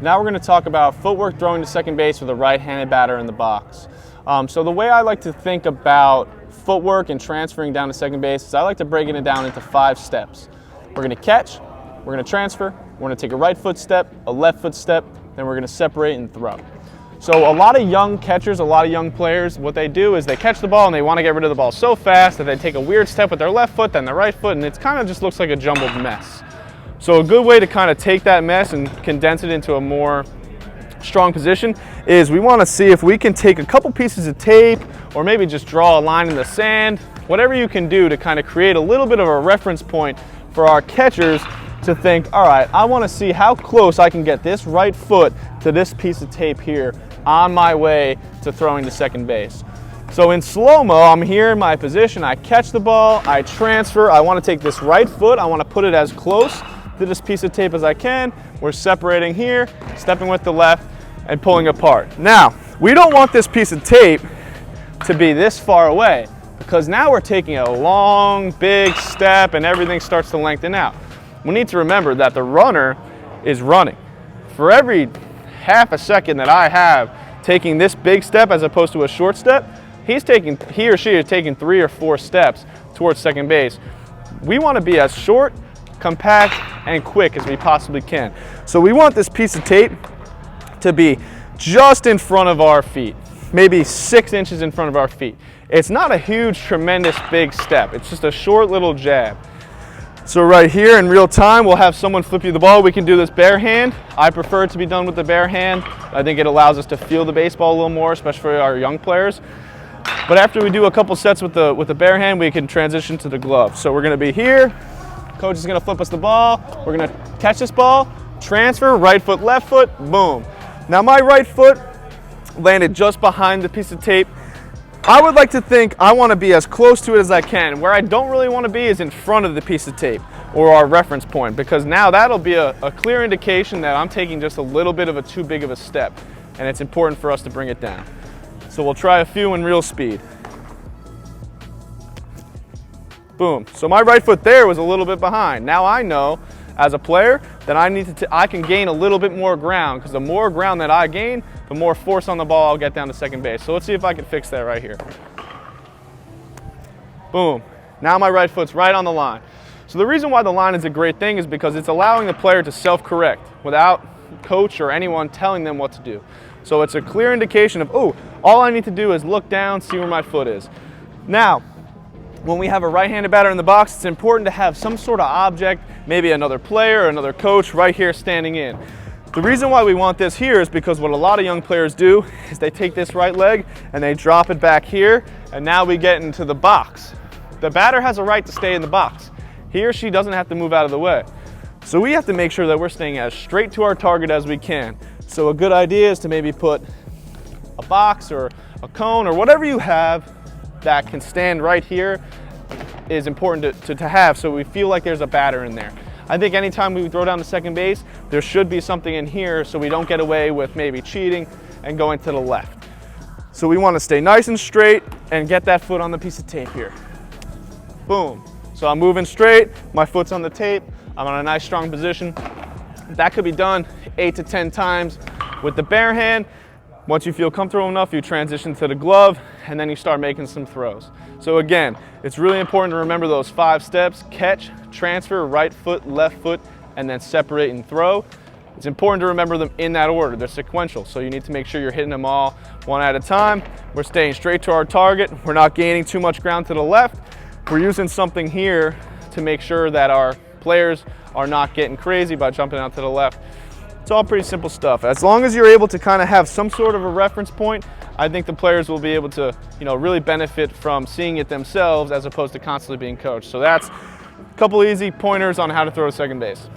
Now we're going to talk about footwork throwing to second base with a right-handed batter in the box. So the way I like to think about footwork and transferring down to second base is I like to break it down into 5 steps. We're going to catch, we're going to transfer, we're going to take a right foot step, a left foot step, then we're going to separate and throw. So a lot of young catchers, a lot of young players, what they do is they catch the ball and they want to get rid of the ball so fast that they take a weird step with their left foot, then their right foot, and it kind of just looks like a jumbled mess. So a good way to kind of take that mess and condense it into a more strong position is we want to see if we can take a couple pieces of tape or maybe just draw a line in the sand, whatever you can do to kind of create a little bit of a reference point for our catchers to think, all right, I want to see how close I can get this right foot to this piece of tape here on my way to throwing to second base. So in slow-mo, I'm here in my position, I catch the ball, I transfer, I want to take this right foot, I want to put it as close to this piece of tape as I can. We're separating here, stepping with the left, and pulling apart. Now, we don't want this piece of tape to be this far away because now we're taking a long, big step and everything starts to lengthen out. We need to remember that the runner is running. For every half a second that I have taking this big step as opposed to a short step, he or she is taking 3 or 4 steps towards second base. We want to be as short, compact, and quick as we possibly can. So we want this piece of tape to be just in front of our feet, maybe 6 inches in front of our feet. It's not a huge, tremendous big step. It's just a short little jab. So right here in real time, we'll have someone flip you the ball. We can do this bare hand. I prefer it to be done with the bare hand. I think it allows us to feel the baseball a little more, especially for our young players. But after we do a couple sets with the bare hand, we can transition to the glove. So we're gonna be here. Coach is gonna flip us the ball. We're gonna catch this ball, transfer, right foot, left foot, boom. Now my right foot landed just behind the piece of tape. I would like to think I want to be as close to it as I can. Where I don't really want to be is in front of the piece of tape or our reference point, because now that'll be a clear indication that I'm taking just a little bit of a too big of a step, and it's important for us to bring it down. So we'll try a few in real speed. Boom. So my right foot there was a little bit behind. Now I know as a player that I can gain a little bit more ground, because the more ground that I gain, the more force on the ball I'll get down to second base. So let's see if I can fix that right here. Boom. Now my right foot's right on the line. So the reason why the line is a great thing is because it's allowing the player to self-correct without coach or anyone telling them what to do. So it's a clear indication of, oh, all I need to do is look down, see where my foot is. Now, when we have a right-handed batter in the box, it's important to have some sort of object, maybe another player or another coach right here standing in. The reason why we want this here is because what a lot of young players do is they take this right leg and they drop it back here, and now we get into the box. The batter has a right to stay in the box. He or she doesn't have to move out of the way. So we have to make sure that we're staying as straight to our target as we can. So a good idea is to maybe put a box or a cone or whatever you have that can stand right here is important to have, so we feel like there's a batter in there. I think anytime we throw down to second base, there should be something in here so we don't get away with maybe cheating and going to the left. So we want to stay nice and straight and get that foot on the piece of tape here. Boom. So I'm moving straight, my foot's on the tape, I'm on a nice strong position. That could be done 8 to 10 times with the bare hand. Once you feel comfortable enough, you transition to the glove, and then you start making some throws. So again, it's really important to remember those 5 steps: catch, transfer, right foot, left foot, and then separate and throw. It's important to remember them in that order. They're sequential, so you need to make sure you're hitting them all one at a time. We're staying straight to our target. We're not gaining too much ground to the left. We're using something here to make sure that our players are not getting crazy by jumping out to the left. It's all pretty simple stuff. As long as you're able to kind of have some sort of a reference point, I think the players will be able to, really benefit from seeing it themselves as opposed to constantly being coached. So that's a couple easy pointers on how to throw to second base.